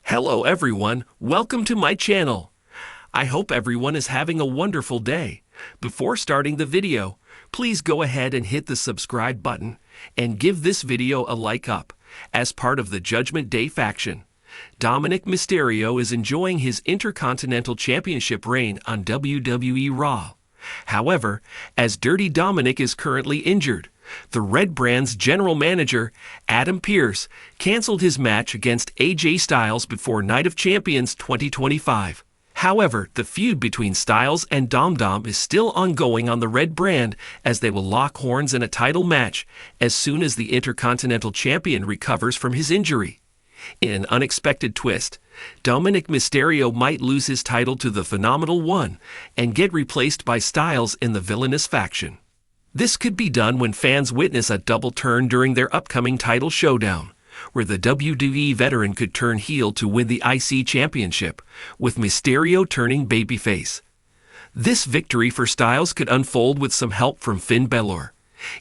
Hello everyone, welcome to my channel. I hope everyone is having a wonderful day. Before starting the video, please go ahead and hit the subscribe button and give this video a like up. As part of the Judgment Day faction, Dominik Mysterio is enjoying his Intercontinental Championship reign on WWE Raw. However, as Dirty Dominik is currently injured, the Red Brand's general manager, Adam Pearce, canceled his match against AJ Styles before Night of Champions 2025. However, the feud between Styles and Dom is still ongoing on the Red Brand as they will lock horns in a title match as soon as the Intercontinental Champion recovers from his injury. In an unexpected twist, Dominik Mysterio might lose his title to the Phenomenal One and get replaced by Styles in the Villainous faction. This could be done when fans witness a double turn during their upcoming title showdown, where the WWE veteran could turn heel to win the IC Championship, with Mysterio turning babyface. This victory for Styles could unfold with some help from Finn Balor.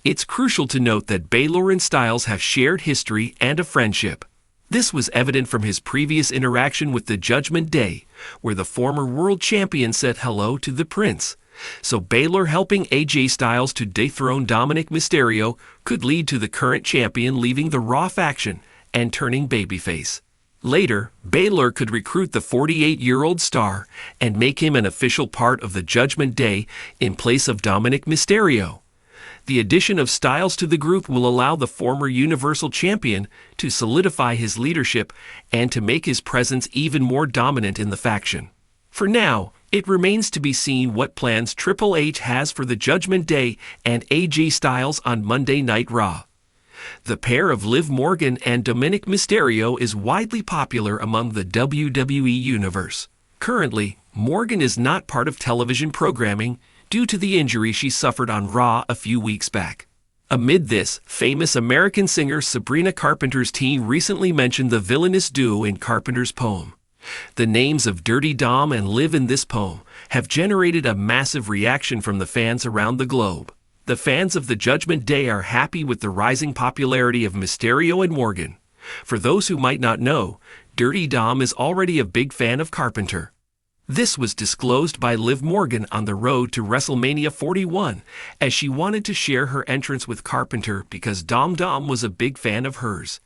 It's crucial to note that Balor and Styles have shared history and a friendship. This was evident from his previous interaction with the Judgment Day, where the former world champion said hello to the Prince. So Balor helping AJ Styles to dethrone Dominik Mysterio could lead to the current champion leaving the Raw faction and turning babyface. Later, Balor could recruit the 48-year-old star and make him an official part of the Judgment Day in place of Dominik Mysterio. The addition of Styles to the group will allow the former Universal Champion to solidify his leadership and to make his presence even more dominant in the faction. For now, it remains to be seen what plans Triple H has for the Judgment Day and AJ Styles on Monday Night Raw. The pair of Liv Morgan and Dominik Mysterio is widely popular among the WWE universe. Currently, Morgan is not part of television programming due to the injury she suffered on Raw a few weeks back. Amid this, famous American singer Sabrina Carpenter's team recently mentioned the villainous duo in Carpenter's poem. The names of Dirty Dom and Liv in this poem have generated a massive reaction from the fans around the globe. The fans of the Judgment Day are happy with the rising popularity of Mysterio and Morgan. For those who might not know, Dirty Dom is already a big fan of Carpenter. This was disclosed by Liv Morgan on the road to WrestleMania 41, as she wanted to share her entrance with Carpenter because Dom was a big fan of hers.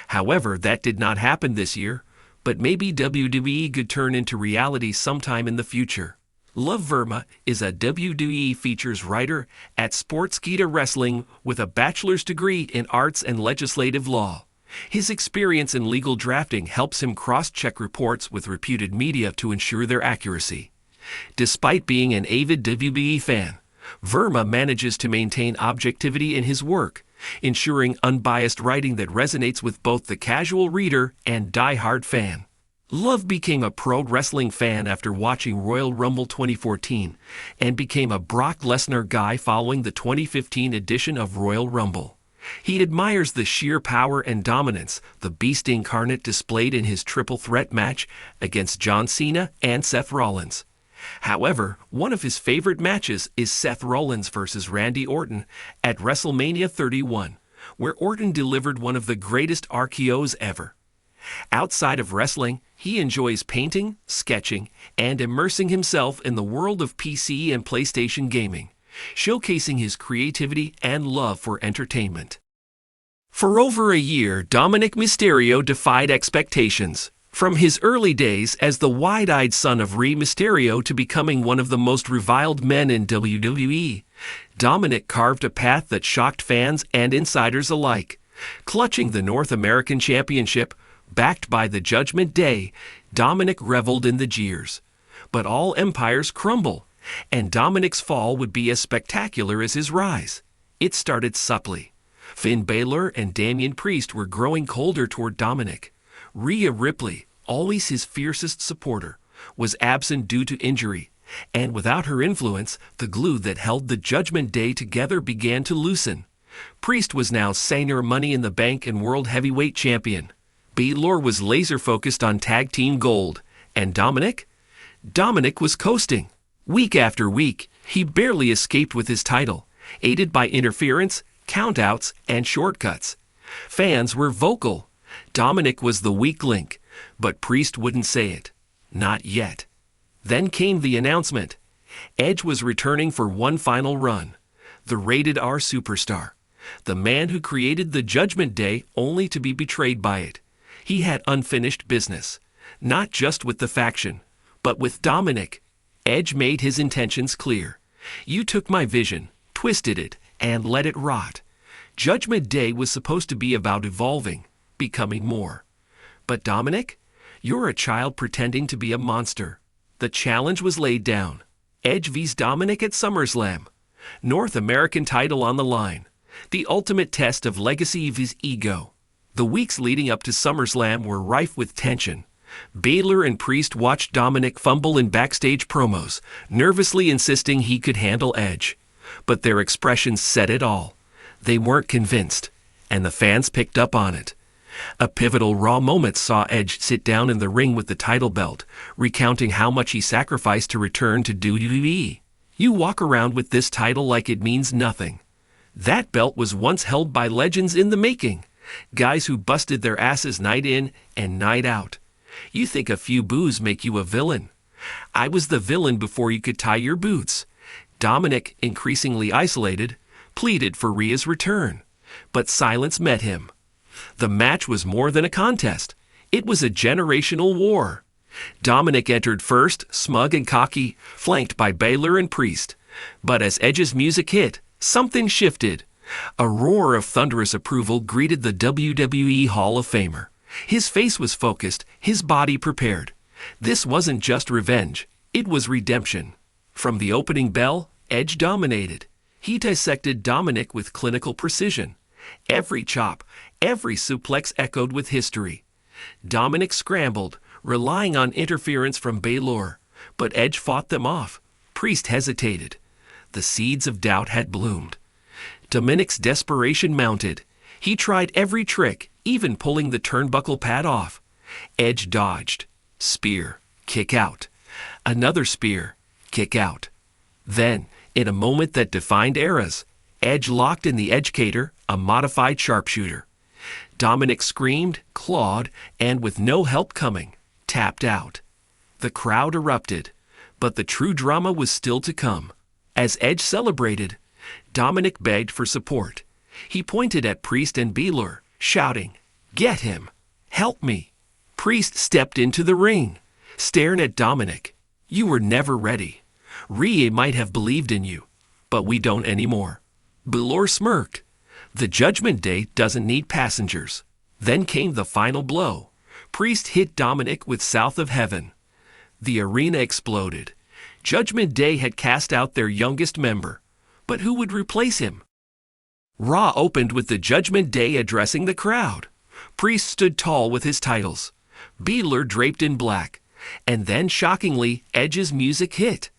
However, that did not happen this year, but maybe WWE could turn into reality sometime in the future. Love Verma is a WWE features writer at Sportskeeda Wrestling with a bachelor's degree in arts and legislative law. His experience in legal drafting helps him cross-check reports with reputed media to ensure their accuracy. Despite being an avid WWE fan, Verma manages to maintain objectivity in his work, ensuring unbiased writing that resonates with both the casual reader and die-hard fan. Love became a pro wrestling fan after watching Royal Rumble 2014 and became a Brock Lesnar guy following the 2015 edition of Royal Rumble. He admires the sheer power and dominance the Beast Incarnate displayed in his triple threat match against John Cena and Seth Rollins. However, one of his favorite matches is Seth Rollins versus Randy Orton at WrestleMania 31, where Orton delivered one of the greatest RKOs ever. Outside of wrestling, he enjoys painting, sketching, and immersing himself in the world of PC and PlayStation gaming, showcasing his creativity and love for entertainment. For over a year, Dominik Mysterio defied expectations. From his early days as the wide-eyed son of Rey Mysterio to becoming one of the most reviled men in WWE, Dominik carved a path that shocked fans and insiders alike. Clutching the North American Championship, backed by the Judgment Day, Dominik reveled in the jeers. But all empires crumble, and Dominik's fall would be as spectacular as his rise. It started subtly. Finn Balor and Damian Priest were growing colder toward Dominik. Rhea Ripley, always his fiercest supporter, was absent due to injury, and without her influence, the glue that held the Judgment Day together began to loosen. Priest was now senior Money in the Bank and World Heavyweight Champion. Balor was laser-focused on Tag Team Gold, and Dominik? Dominik was coasting. Week after week, he barely escaped with his title, aided by interference, countouts, and shortcuts. Fans were vocal. Dominik was the weak link, But Priest wouldn't say it. Not yet. Then came the announcement. Edge was returning for one final run. The rated R superstar. The man who created the Judgment Day only to be betrayed by it. He had unfinished business. Not just with the faction, but with Dominik. Edge made his intentions clear. You took my vision, twisted it, and let it rot. Judgment Day was supposed to be about evolving, becoming more. But Dominik, you're a child pretending to be a monster. The challenge was laid down. Edge vs Dominik at SummerSlam. North American title on the line. The ultimate test of legacy vs ego. The weeks leading up to SummerSlam were rife with tension. Baylor and Priest watched Dominik fumble in backstage promos, nervously insisting he could handle Edge. But their expressions said it all. They weren't convinced, and the fans picked up on it. A pivotal Raw moment saw Edge sit down in the ring with the title belt, recounting how much he sacrificed to return to WWE. You walk around with this title like it means nothing. That belt was once held by legends in the making, guys who busted their asses night in and night out. You think a few boos make you a villain. I was the villain before you could tie your boots. Dominik, increasingly isolated, pleaded for Rhea's return, but silence met him. The match was more than a contest. It was a generational war. Dominik entered first, smug and cocky, flanked by Baylor and Priest. But as Edge's music hit, something shifted. A roar of thunderous approval greeted the WWE Hall of Famer. His face was focused, his body prepared. This wasn't just revenge, it was redemption. From the opening bell, Edge dominated. He dissected Dominik with clinical precision. Every chop, every suplex echoed with history. Dominik scrambled, relying on interference from Baylor, but Edge fought them off. Priest hesitated. The seeds of doubt had bloomed. Dominik's desperation mounted. He tried every trick, even pulling the turnbuckle pad off. Edge dodged. Spear, kick out. Another spear, kick out. Then, in a moment that defined eras, Edge locked in the Edgecator, a modified sharpshooter. Dominik screamed, clawed, and with no help coming, tapped out. The crowd erupted, but the true drama was still to come. As Edge celebrated, Dominik begged for support. He pointed at Priest and Baylor, shouting, "Get him! Help me!" Priest stepped into the ring, staring at Dominik. "You were never ready. Rhea might have believed in you, but we don't anymore." Baylor smirked. The Judgment Day doesn't need passengers. Then came the final blow. Priest hit Dominik with South of Heaven. The arena exploded. Judgment Day had cast out their youngest member. But who would replace him? Raw opened with the Judgment Day addressing the crowd. Priest stood tall with his titles. Baylor draped in black. And then, shockingly, Edge's music hit.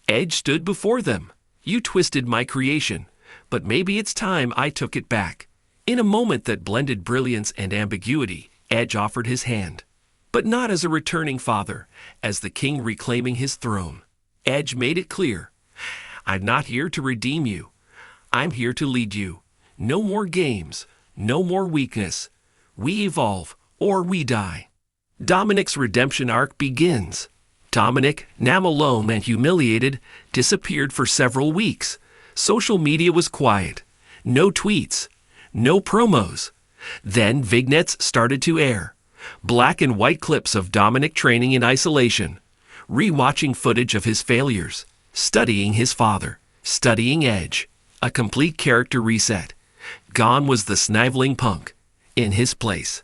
Edge stood before them. "You twisted my creation, but maybe it's time I took it back." In a moment that blended brilliance and ambiguity, Edge offered his hand. But not as a returning father, as the king reclaiming his throne. Edge made it clear. "I'm not here to redeem you. I'm here to lead you. No more games, no more weakness. We evolve, or we die." Dominik's redemption arc begins. Dominik, now alone and humiliated, disappeared for several weeks. Social media was quiet. No tweets. No promos. Then vignettes started to air. Black and white clips of Dominik training in isolation. Rewatching footage of his failures. Studying his father. Studying Edge. A complete character reset. Gone was the sniveling punk. In his place,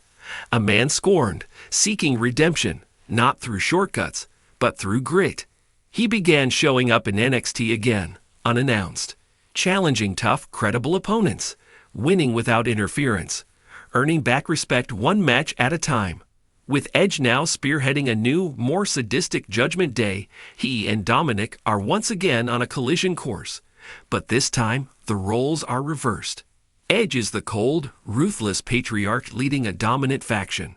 a man scorned, seeking redemption, not through shortcuts, but through grit. He began showing up in NXT again, unannounced, challenging tough, credible opponents, winning without interference, earning back respect one match at a time. With Edge now spearheading a new, more sadistic Judgment Day, he and Dominik are once again on a collision course. But this time, the roles are reversed. Edge is the cold, ruthless patriarch leading a dominant faction.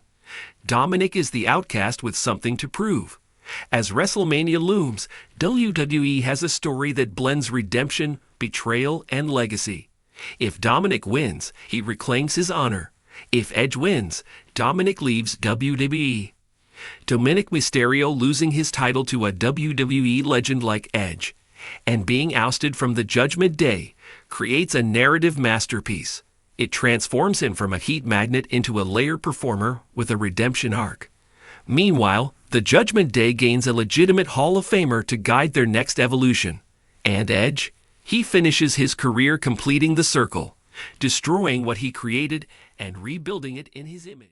Dominik is the outcast with something to prove. As WrestleMania looms, WWE has a story that blends redemption, betrayal, and legacy. If Dominik wins, he reclaims his honor. If Edge wins, Dominik leaves WWE. Dominik Mysterio losing his title to a WWE legend like Edge and being ousted from the Judgment Day creates a narrative masterpiece. It transforms him from a heat magnet into a layer performer with a redemption arc. Meanwhile, the Judgment Day gains a legitimate Hall of Famer to guide their next evolution. And Edge? He finishes his career completing the circle, destroying what he created and rebuilding it in his image.